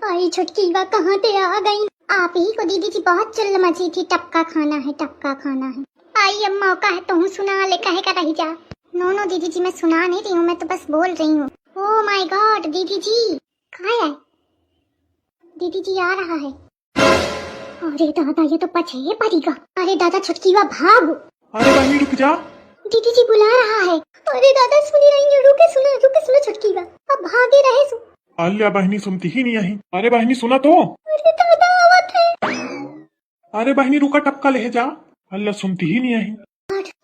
आई छुटकी बा कहाँ पे आ गई। आप ही को दीदी जी बहुत चुल्ल मची थी, टपका खाना है, टपका खाना है। आई अब मौका है तो सुना ले, कहे का रही जा। नो नो दीदी जी, मैं सुना नहीं रही हूँ, मैं तो बस बोल रही हूँ। ओह माय गॉड दीदी जी कहाँ है? दीदी जी आ रहा है। अरे दादा ये तो पछे पड़ेगा। अरे दादा छुटकी बा भाग। अरे बहनी रुक जा, दीदी जी बुला रहा है। अरे दादा सुनी रही हूँ, रुके सुनो छुटकी बा, अब भागे रहे सु। अल्लाह बहनी सुनती ही नहीं आई। अरे बहनी सुना तो। अरे दादा आवत है। अरे बहनी रुका, टपका ले जा। अल्लाह सुनती ही नहीं आई।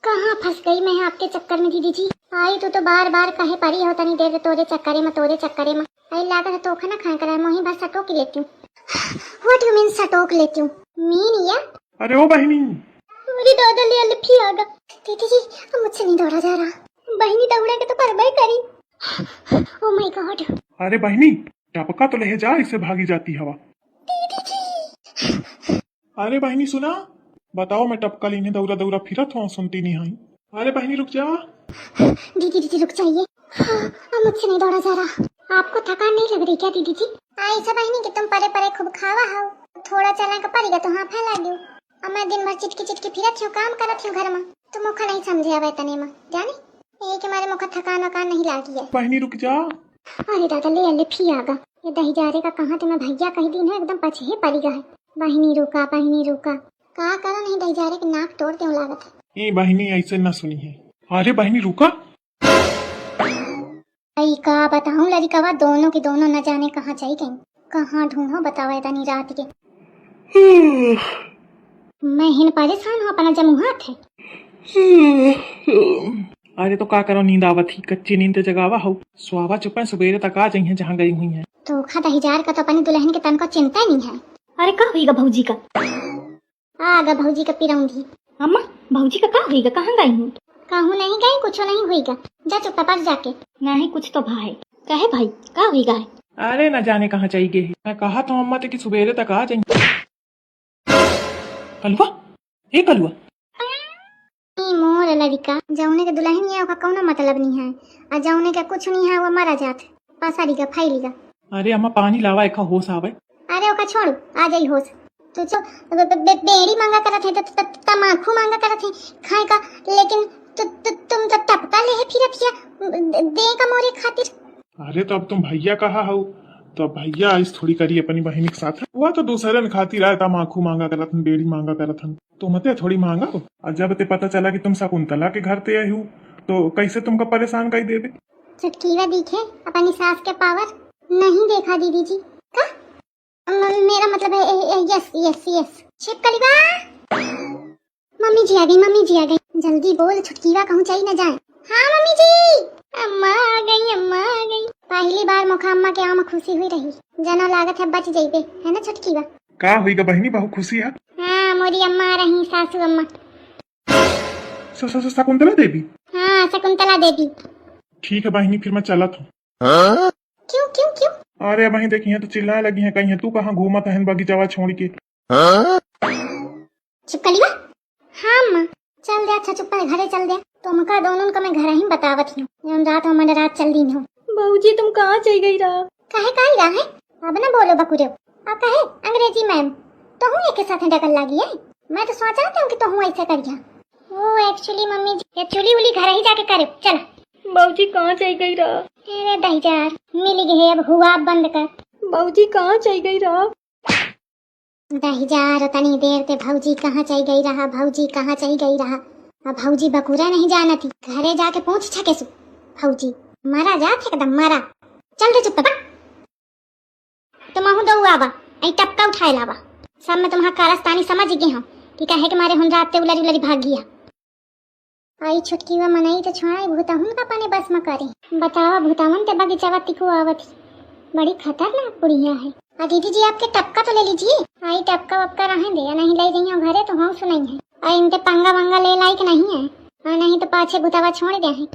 कहाँ फंस गई मैं आपके चक्कर में दीदी जी। आई तो बार बार कहे परी हो तनी देर तोरे चक्करे में आई लागत तो खाना खाए कर मोही बस सटोक लेती हूँ। व्हाट यू मीन सटोक लेती हूँ? मीन या? अरे ओ बहनी। अरे दादा ले अल्फी आ गया। दीदी जी अब मुझसे नहीं दौड़ा जा रहा। बहनी दौड़ा के तो परवाही करी। Oh my God. अरे बहनी टपका तो ले जा, इससे भागी जाती हवा। दीदी जी। अरे बहनी सुना, बताओ मैं टपका लेने दौरा दौरा फिरत हूँ, सुनती नहीं आई। अरे बहनी रुक जा। दीदी रुक जाइए, अब मुझसे नहीं दौड़ा जा रहा। आपको थकान नहीं लग रही क्या दीदी जी? ऐसा बहनी कि तुम परे परे खूब खावा हो, थोड़ा चलने का पड़ेगा तो हाँ फैला दो। अब मैं दिन भर चिटकी फिरत हूँ, काम करत हूँ घर में, तो मुखा नहीं समझे आवे तने में जाने ये कि हमारे मुखा थकान वकान नहीं लागी है। बहनी रुक जा। अरे दादा ले अल्ले फी आगा। ये दही जा रे का कहाँ तो मैं भैया कही दिन है एकदम पछे ही पड़ी है। बहनी रुका का करा नहीं दही जा रे के नाक तोड़ते हूँ लागत है। ये बहनी ऐसे न सुनी है। अरे बहनी रुका। आई का बताऊं लड़िकावा, दोनों की दोनों न जाने कहाँ चली गई, कहाँ ढूंढो बताओ इतनी रात के। मैं हिन परेशान हूँ, अपना जमू हाथ है। अरे तो का करो, नींद आवत ही, कच्ची नींद जगावा हो, सुहावा चुपे सवेरे तक आ जाइए जहाँ गई हुई है। तो खा दहीजार का तो अपनी दुल्हन के तन को चिंता नहीं है। अरे का हुईगा भौजी का? आगा भौजी का पिरौंधी। अम्मा भौजी का का हुईगा, कहाँ गई हूँ? कहूँ नहीं गई, कुछ नहीं हुईगा, जा चुप पर जाके। नहीं कुछ तो भाई कहे भाई का हुईगा है? अरे न जाने कहाँ चाहिए गई। मैं कहा तो अम्मा ते कि सवेरे तक आ जाएंगे। कलुआ ए कलुआ। मोर लड़का जौने के दुल्हन है का कौनो मतलब नहीं है, और जौने के कुछ नहीं है वो मरा जात पासारी का फाइली का। अरे अम्मा पानी लावा, एक होश आवे। अरे ओका छोड़ू, आ जाई होश। तो चो बेड़ी मांगा करत है, तमाकू मांगा करत है खाए का, लेकिन तुम तो टपका ले है फिर दे का मोरे खातिर। अरे तो अब तुम भैया कहा हो, तो भैया इस थोड़ी करी अपनी बहन के साथ। वह तो दूसरे खातिर आया था, माखू मांगा करत हन, बेड़ी मांगा करत हन, तो मते थोड़ी मांगा हो। और जब ते पता चला कि तुम शकुंतला के घर ते आई हो, तो कैसे तुमको परेशान कर देवे। चुटकीला दिखे अपनी सास के पावर नहीं देखा दीदी जी का? मेरा मतलब है यस छिपकली बा। मम्मी जी आ गई, जल्दी बोल छुटकीला कहूँ चाहिए न जाए। हाँ मम्मी जी, अम्मा आ गई। पहली बार मुखा अम्मा के आम खुशी हुई रही, जना लागत है बच जाइबे, है ना छुटकीला? का हुईगा बहनी, बहुत खुशी है। हाँ मोरी अम्मा आ रही, सासू अम्मा। शकुंतला देवी। हाँ शकुंतला देवी। ठीक है बहनी, फिर मैं चला था। क्यों? अरे बहनी देखी है तो चिल्लाए लगी है, कहीं है तू कहाँ घूमत है बगीचावा छोड़ के। छिपकली बा। हाँ अम्मा चल दे, अच्छा चुप घरे चल दे। तुमका दोनों का मैं घर ही बतावत हूँ, रात हमारे रात चल दी हो। बहूजी तुम कहाँ चल गई रहा? कहे काई रहा है, अब ना बोलो बकुरे। अब कहे अंग्रेजी मैम तो हूँ एक साथ डकल लगी है। मैं तो सोचा था कि तो हूँ ऐसे करिया। वो एक्चुअली मम्मी जी ये चुली उली घर ही जाके करे। चल बहूजी कहाँ चल गई रहा? अरे दहीजार मिल गई, अब हुआ बंद कर। बहूजी कहाँ चल गई रहा? दहीजार तनी देर ते भौजी कहाँ चल गई रहा। अब भौजी बकुरा नहीं जाना थी, घरे जाके पूछ छके सु भौजी मारा जात एकदम मारा। चल रे चुप पा, तुम हूँ दो आवा आई टपका उठाए लावा। सब में तुम्हारा कारस्तानी समझ गई हूँ कि कहे के मारे हुन रात ते उलरी भाग गया। आई छुटकी वा मनाई तो छोड़ाई भूताहुन का पाने बस में करे। बतावा भूतावन ते बगीचावा तिको आवत, बड़ी खतरनाक बुढ़िया है। आ दीदी जी आपके टपका तो ले लीजिए। आई टपका वपका रहे दे, नहीं ले जाइए घरे तो हम सुनाई है। और इनके पंगा वंगा ले लायक नहीं है, और नहीं तो पाछे भूतावा छोड़ दे है।